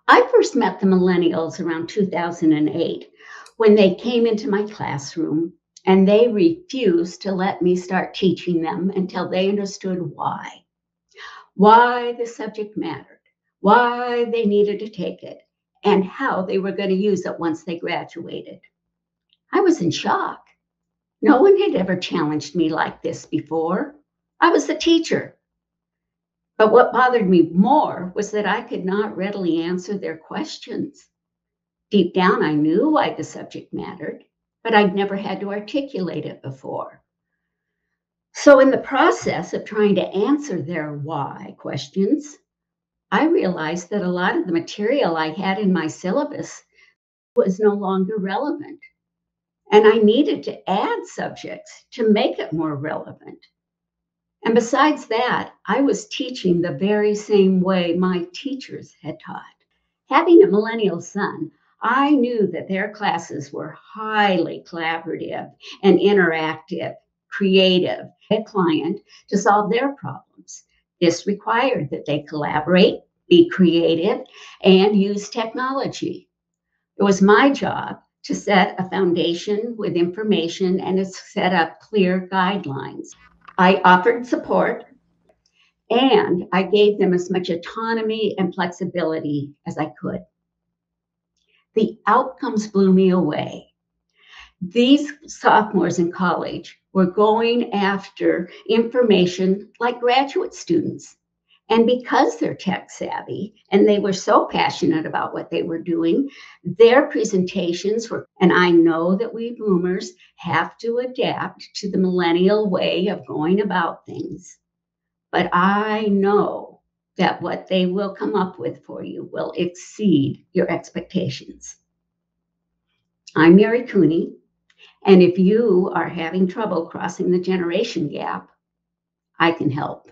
I first met the millennials around 2008 when they came into my classroom and they refused to let me start teaching them until they understood why the subject mattered, why they needed to take it, and how they were going to use it once they graduated. I was in shock. No one had ever challenged me like this before. I was the teacher. But what bothered me more was that I could not readily answer their questions. Deep down, I knew why the subject mattered, but I'd never had to articulate it before. So, in the process of trying to answer their why questions, I realized that a lot of the material I had in my syllabus was no longer relevant, and I needed to add subjects to make it more relevant. And besides that, I was teaching the very same way my teachers had taught. Having a millennial son, I knew that their classes were highly collaborative and interactive, creative, a client to solve their problems. This required that they collaborate, be creative, and use technology. It was my job to set a foundation with information and to set up clear guidelines. I offered support and I gave them as much autonomy and flexibility as I could. The outcomes blew me away. These sophomores in college were going after information like graduate students. And because they're tech savvy and they were so passionate about what they were doing, their presentations were, and I know that we boomers have to adapt to the millennial way of going about things. But I know that what they will come up with for you will exceed your expectations. I'm Mary Cooney, and if you are having trouble crossing the generation gap, I can help.